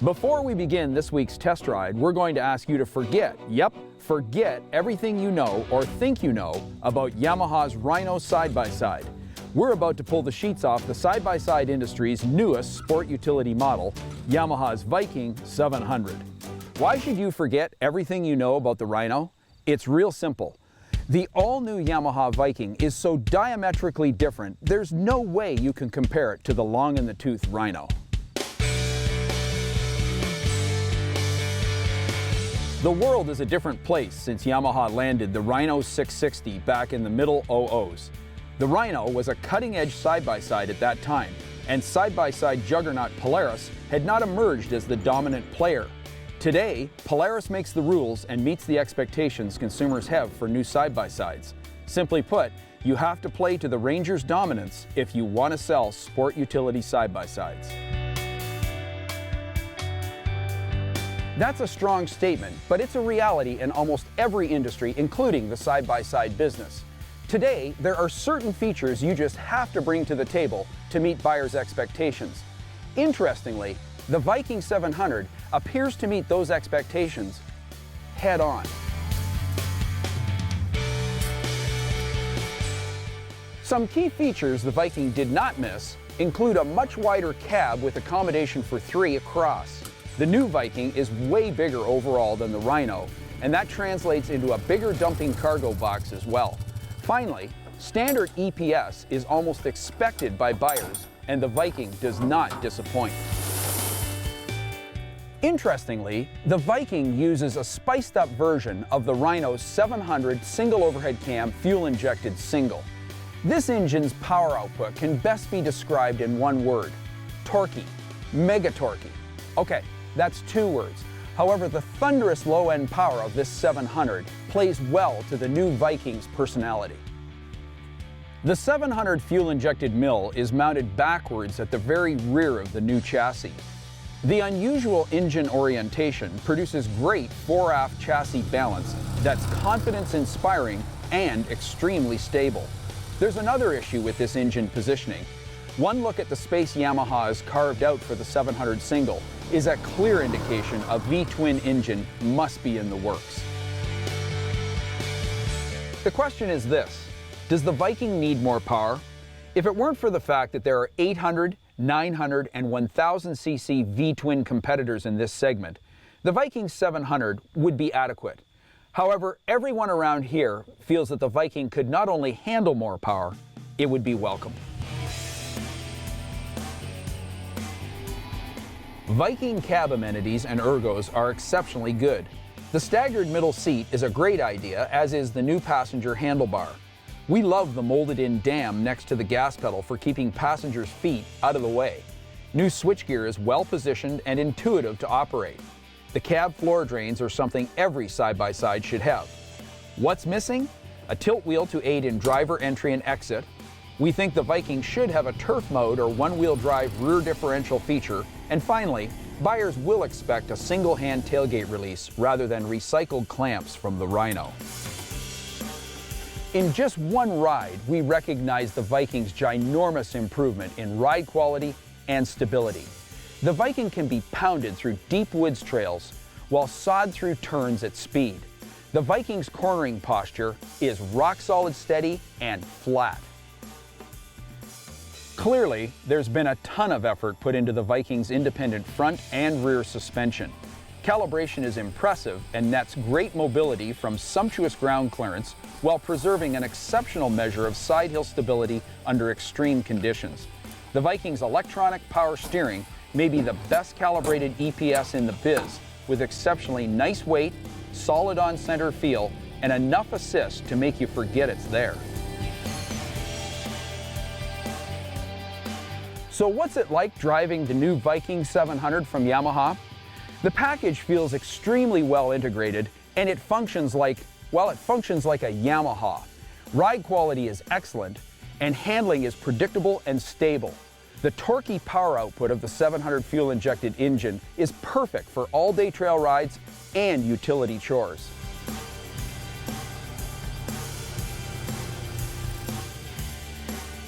Before we begin this week's test ride, we're going to ask you to forget everything you know or think you know about Yamaha's Rhino side-by-side. We're about to pull the sheets off the side-by-side industry's newest sport utility model, Yamaha's Viking 700. Why should you forget everything you know about the Rhino? It's real simple. The all-new Yamaha Viking is so diametrically different, there's no way you can compare it to the long-in-the-tooth Rhino. The world is a different place since Yamaha landed the Rhino 660 back in the middle 00s. The Rhino was a cutting-edge side-by-side at that time, and side-by-side juggernaut Polaris had not emerged as the dominant player. Today, Polaris makes the rules and meets the expectations consumers have for new side-by-sides. Simply put, you have to play to the Ranger's dominance if you want to sell sport utility side-by-sides. That's a strong statement, but it's a reality in almost every industry, including the side-by-side business. Today, there are certain features you just have to bring to the table to meet buyers' expectations. Interestingly, the Viking 700 appears to meet those expectations head-on. Some key features the Viking did not miss include a much wider cab with accommodation for 3 across. The new Viking is way bigger overall than the Rhino, and that translates into a bigger dumping cargo box as well. Finally, standard EPS is almost expected by buyers, and the Viking does not disappoint. Interestingly, the Viking uses a spiced-up version of the Rhino's 700 single overhead cam fuel-injected single. This engine's power output can best be described in one word: torquey, mega torquey. Okay, that's 2 words. However, the thunderous low-end power of this 700 plays well to the new Viking's personality. The 700 fuel-injected mill is mounted backwards at the very rear of the new chassis. The unusual engine orientation produces great fore-aft chassis balance that's confidence-inspiring and extremely stable. There's another issue with this engine positioning. One look at the space Yamaha has carved out for the 700 single is a clear indication a V-twin engine must be in the works. The question is this: does the Viking need more power? If it weren't for the fact that there are 800, 900, and 1000cc V-twin competitors in this segment, the Viking 700 would be adequate. However, everyone around here feels that the Viking could not only handle more power, it would be welcome. Viking cab amenities and ergos are exceptionally good. The staggered middle seat is a great idea, as is the new passenger handlebar. We love the molded-in dam next to the gas pedal for keeping passengers' feet out of the way. New switchgear is well positioned and intuitive to operate. The cab floor drains are something every side-by-side should have. What's missing? A tilt wheel to aid in driver entry and exit. We think the Viking should have a turf mode or one-wheel drive rear differential feature. And finally, buyers will expect a single-hand tailgate release rather than recycled clamps from the Rhino. In just one ride, we recognize the Viking's ginormous improvement in ride quality and stability. The Viking can be pounded through deep woods trails while sawed through turns at speed. The Viking's cornering posture is rock-solid steady and flat. Clearly, there's been a ton of effort put into the Viking's independent front and rear suspension. Calibration is impressive and nets great mobility from sumptuous ground clearance while preserving an exceptional measure of side hill stability under extreme conditions. The Viking's electronic power steering may be the best calibrated EPS in the biz, with exceptionally nice weight, solid on-center feel, and enough assist to make you forget it's there. So what's it like driving the new Viking 700 from Yamaha? The package feels extremely well integrated, and it functions like a Yamaha. Ride quality is excellent, and handling is predictable and stable. The torquey power output of the 700 fuel-injected engine is perfect for all-day trail rides and utility chores.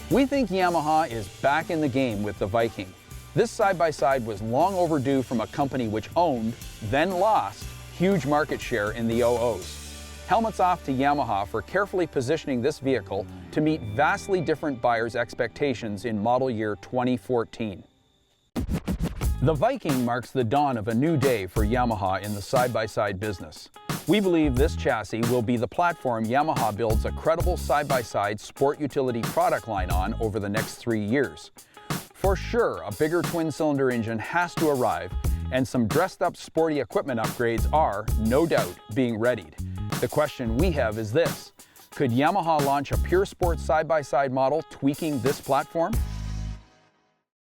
We think Yamaha is back in the game with the Viking. This side-by-side was long overdue from a company which owned, then lost, huge market share in the OOs. Helmets off to Yamaha for carefully positioning this vehicle to meet vastly different buyers' expectations in model year 2014. The Viking marks the dawn of a new day for Yamaha in the side-by-side business. We believe this chassis will be the platform Yamaha builds a credible side-by-side sport utility product line on over the next 3 years. For sure, a bigger twin-cylinder engine has to arrive, and some dressed-up sporty equipment upgrades are, no doubt, being readied. The question we have is this: could Yamaha launch a pure sport side-by-side model tweaking this platform?